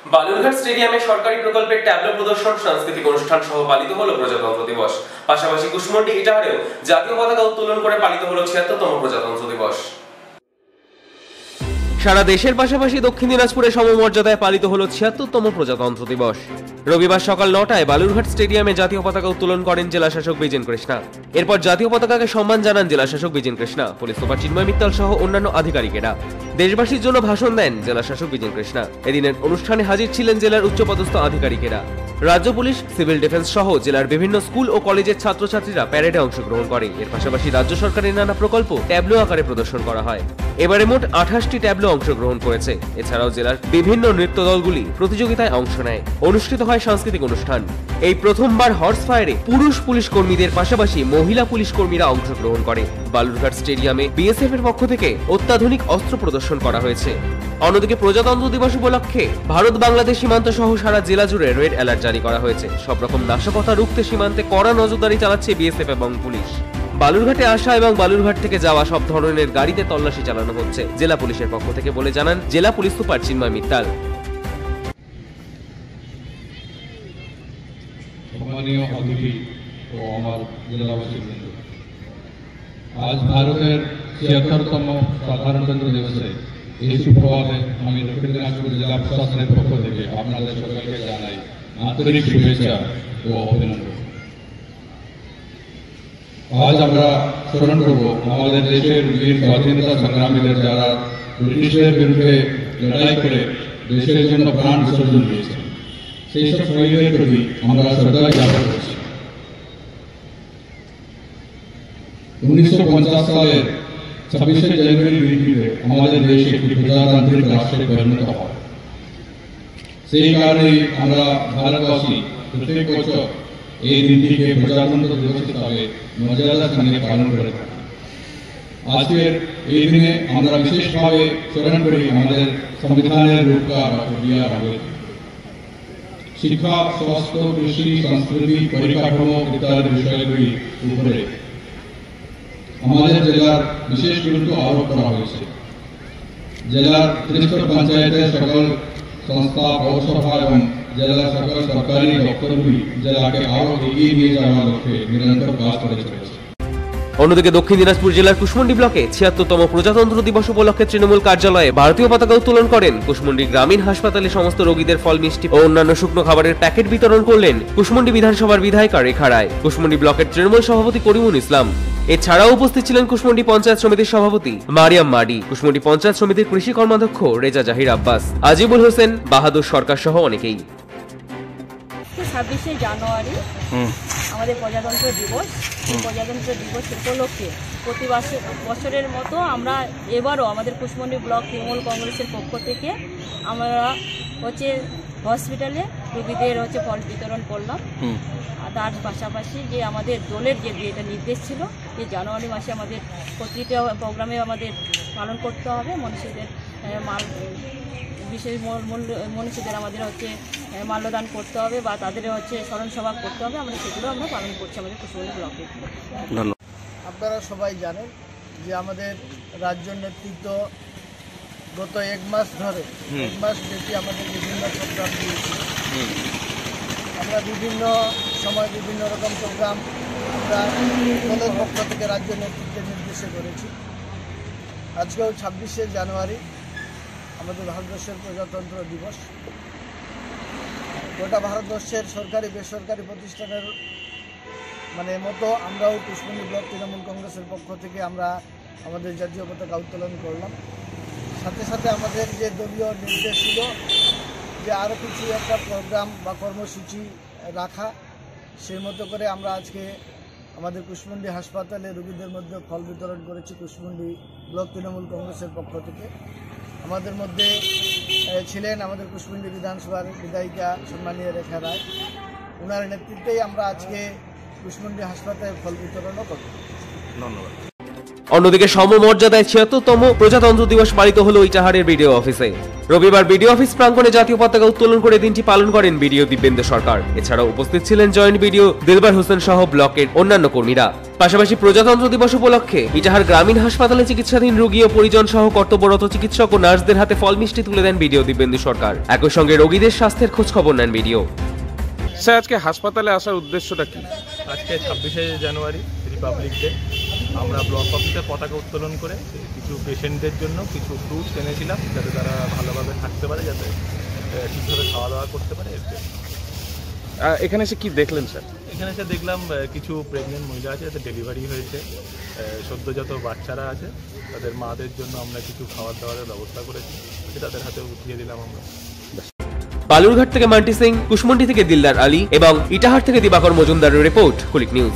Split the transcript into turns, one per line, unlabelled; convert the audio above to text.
বালুরঘাট স্টেডিয়ামে সরকারি প্রকল্পের ট্যাবলো প্রদর্শন, সাংস্কৃতিক অনুষ্ঠান সহ পালিত হলো প্রজাতন্ত্র দিবস। পাশাপাশি কুশমন্ডি ইটাহারেও জাতীয় পতাকা উত্তোলন করে পালিত হলো ৭৬তম প্রজাতন্ত্র দিবস। সারা দেশের পাশাপাশি দক্ষিণ দিনাজপুরে সমমর্যাদায় পালিত হলো ৭৬তম প্রজাতন্ত্র দিবস। রবিবার সকাল ৯টায় বালুরঘাট স্টেডিয়ামে জাতীয় পতাকা উত্তোলন করেন জেলা শাসক বিজেন কৃষ্ণা। এরপর জাতীয় পতাকাকে সম্মান জানান জেলা শাসক বিজেন কৃষ্ণা, পুলিশ সুপার চিন্ময় মিত্তাল সহ অন্যান্য আধিকারিকেরা। দেশবাসীর জন্য ভাষণ দেন জেলা শাসক বিজেন কৃষ্ণা। এদিনের অনুষ্ঠানে হাজির ছিলেন জেলার উচ্চপদস্থ আধিকারিকেরা। রাজ্য পুলিশ, সিভিল ডিফেন্স সহ জেলার বিভিন্ন স্কুল ও কলেজের ছাত্রছাত্রীরা প্যারেডে অংশগ্রহণ করে। এর পাশাপাশি রাজ্য সরকারের নানা প্রকল্প ট্যাবলো আকারে প্রদর্শন করা হয়। এবারে মোট ২৮টি ট্যাবলো অংশগ্রহণ করেছে। এছাড়াও জেলার বিভিন্ন নৃত্য দলগুলি প্রতিযোগিতায় অংশ নেয়। অনুষ্ঠিত হয় সাংস্কৃতিক অনুষ্ঠান। এই প্রথমবার হর্স ফায়ারে পুরুষ পুলিশ কর্মীদের পাশাপাশি মহিলা পুলিশ কর্মীরা অংশগ্রহণ করে। বালুরঘাট স্টেডিয়ামে বিএসএফ এর পক্ষ থেকে অত্যাধুনিক অস্ত্র প্রদর্শন করা হয়েছে। অন্যদিকে প্রজাতন্ত্র দিবস উপলক্ষে ভারত বাংলাদেশ সীমান্ত সহ সারা জেলা জুড়ে রেড অ্যালার্ট জারি করা হয়েছে। সব রকম নাশকতা রুখতে সীমান্তে কড়া নজরদারি চালাচ্ছে বিএসএফ এবং পুলিশ। বালুরঘাটে আসা এবং বালুরঘাট থেকে যাওয়া সব ধরনের গাড়িতে তল্লাশি চালানো হচ্ছে জেলা পুলিশের পক্ষ থেকে বলে জানান জেলা পুলিশ সুপার চিন্ময় মিত্তাল।
সম্মানীয় অতিথি ও আমার জেলাবাসীবৃন্দ, আজ ভারতের ৭৬তম সাধারণতন্ত্র দিবসে এই সুপ্রভাতে আমি দক্ষিণ দিনাজপুর জেলা প্রশাসনের পক্ষ থেকে আপনাদের সকলকে জানাই আন্তরিক শুভেচ্ছা ও অভিনন্দন। আজ আমরা স্মরণ করব আমাদের দেশের বীর স্বাধীনতা সংগ্রামীদের, যারা ব্রিটিশদের বিরুদ্ধে লড়াই করে দেশের জন্য প্রাণ বিসর্জন দিয়েছে। সেই সব শহীদদের প্রতি আমরা শ্রদ্ধা জ্ঞাপন করছি। ১৯৫০ সালের ২৬শে জানুয়ারি দিনটিতে আমাদের দেশ একটি প্রজাতান্ত্রিক রাষ্ট্রে পরিণত হয়। সেই কারণেই আমরা ভারতবাসী প্রত্যেক বছর এই দিনটিকে প্রজাতন্ত্র দিবস হিসাবে মর্যাদার সঙ্গে পালন করে থাকি। আজকের এই দিনে আমরা বিশেষভাবে স্মরণ করি আমাদের সংবিধানের রূপকার বিআর আম্বেদকর। শিক্ষা, স্বাস্থ্য, কৃষি, সংস্কৃতি, পরিকাঠামো ইত্যাদি বিষয়গুলির উপরে আমাদের জেলার বিশেষ গুরুত্ব আরোপ করা হয়েছে। জেলার ৩০ পঞ্চায়েতের সকল সংস্থা, পৌরসভা এবং জেলার সকল সরকারি দপ্তরগুলি জেলাকে আরো এগিয়ে নিয়ে যাওয়ার লক্ষ্যে নিরন্তর কাজ করে চলেছে।
অন্যদিকে দক্ষিণ দিনাজপুর জেলার কুশমন্ডি ব্লকে ৭৬তম প্রজাতন্ত্র দিবস উপলক্ষে তৃণমূল কার্যালয়ে ভারতীয় পতাকা উত্তোলন করেন। কুশমন্ডি গ্রামীণ হাসপাতালে সমস্ত রোগীদের ফল, মিষ্টি ও অন্যান্য শুকনো খাবারের প্যাকেট বিতরণ করলেন কুশমন্ডি বিধানসভার বিধায়িকা রেখা রায়, কুশমন্ডি ব্লকের তৃণমূল সভাপতি করিমুল ইসলাম। এছাড়াও উপস্থিত ছিলেন কুশমন্ডি পঞ্চায়েত সমিতির সভাপতি মারিয়াম মাডি, কুশমন্ডি পঞ্চায়েত সমিতির কৃষি কর্মাধ্যক্ষ রেজা জাহির আব্বাস, আজিবুল হোসেন, বাহাদুর সরকার সহ অনেকেই।
২৬শে জানুয়ারি আমাদের প্রজাতন্ত্র দিবস। এই প্রজাতন্ত্র দিবস উপলক্ষে প্রতি বছরের মতো আমরা এবারও আমাদের কুশমন্ডি ব্লক তৃণমূল কংগ্রেসের পক্ষ থেকে আমরা হসপিটালে রোগীদের ফল বিতরণ করলাম। আর তার পাশাপাশি যে আমাদের দলের যে এটা নির্দেশ ছিল যে জানুয়ারি মাসে আমাদের প্রতিটা প্রোগ্রামে আমাদের পালন করতে হবে, মনীষীদের বিশেষ মনীষীদের আমাদের মাল্যদান করতে হবে বা তাদের স্মরণ সভা করতে হবে। আমরা সেগুলো আমরা পালন করছি আমাদের কুশমন্ডি ব্লকে।
আপনারা সবাই জানেন যে আমাদের রাজ্য নেতৃত্ব গত ১ মাস ধরে ১ মাস ব্যাপী আমাদের বিভিন্ন প্রোগ্রাম দিয়েছি। আমরা বিভিন্ন সময় বিভিন্ন রকম প্রোগ্রাম আমরা দলের পক্ষ থেকে রাজ্য নেতৃত্বের নির্দেশে করেছি। আজকেও ২৬শে জানুয়ারি আমাদের ভারতবর্ষের প্রজাতন্ত্র দিবস। গোটা ভারতবর্ষের সরকারি বেসরকারি প্রতিষ্ঠানের মতো আমরাও কুশমন্ডি ব্লক তৃণমূল কংগ্রেসের পক্ষ থেকে আমরা আমাদের জাতীয় পতাকা উত্তোলন করলাম। সাথে সাথে আমাদের যে দলীয় নির্দেশ ছিল যে আরও কিছু একটা প্রোগ্রাম বা কর্মসূচি রাখা, সেই মতো করে আমরা আজকে আমাদের কুশমন্ডি হাসপাতালে রোগীদের মধ্যে ফল বিতরণ করেছি কুশমন্ডি ব্লক তৃণমূল কংগ্রেসের পক্ষ থেকে। আমাদের মধ্যে ছিলেন আমাদের কুশমন্ডি বিধানসভার বিধায়িকা সম্মানীয় রেখা রায়, ওনার নেতৃত্বেই আমরা আজকে কুশমন্ডি হাসপাতালে ফল বিতরণও করব।
ধন্যবাদ। অন্যদিকে সমমর্যাদায় ৭৬তম প্রজাতন্ত্র দিবস পালিত হলো ইটাহারের বিডিও অফিসে। রবিবার বিডিও অফিস প্রাঙ্গণে জাতীয় পতাকা উত্তোলন করে দিনটি পালন করেন বিডিও দিব্যেন্দু সরকার। এছাড়াও উপস্থিত ছিলেন জয়েন্ট বিডিও দিলবার হোসেন সহ ব্লকের অন্যান্য কর্মীরা। পাশাপাশি প্রজাতন্ত্র দিবস উপলক্ষে ইটাহার গ্রামীণ হাসপাতালে চিকিৎসাধীন রোগী ও পরিজন সহ কর্তব্যরত চিকিৎসক ও নার্সদের হাতে ফল মিষ্টি তুলে দেন বিডিও দিব্যেন্দু সরকার। একই সঙ্গে রোগীদের স্বাস্থ্যের খোঁজ খবর নেন বিডিও।
স্যার, আজকে হাসপাতালে আসার উদ্দেশ্যটা কি?
আজকে 26শে জানুয়ারি রিপাবলিক ডে, আমরা ব্লক অফিসে পতাকা উত্তোলন করে কিছু পেশেন্টদের জন্য কিছু ফ্রুটস এনেছিলাম, যাতে তারা ভালোভাবে থাকতে পারে, যাতে ঠিকভাবে খাওয়া দাওয়া করতে পারে। এর জন্য
এখানে এসে কি দেখলেন স্যার?
এখানে এসে দেখলাম কিছু প্রেগনেন্ট মহিলা আছে, যাদের ডেলিভারি হয়েছে, সদ্যজাত বাচ্চারা আছে, তাদের মাদের জন্য আমরা কিছু খাবার দাবারের ব্যবস্থা করেছি, তাদের হাতে উঠিয়ে দিলাম আমরা।
বালুরঘাট থেকে মান্টি সিং, কুশমন্ডি থেকে দিলদার আলী এবং ইটাহার থেকে দিবাকর মজুমদারের রিপোর্ট, কুলিক নিউজ।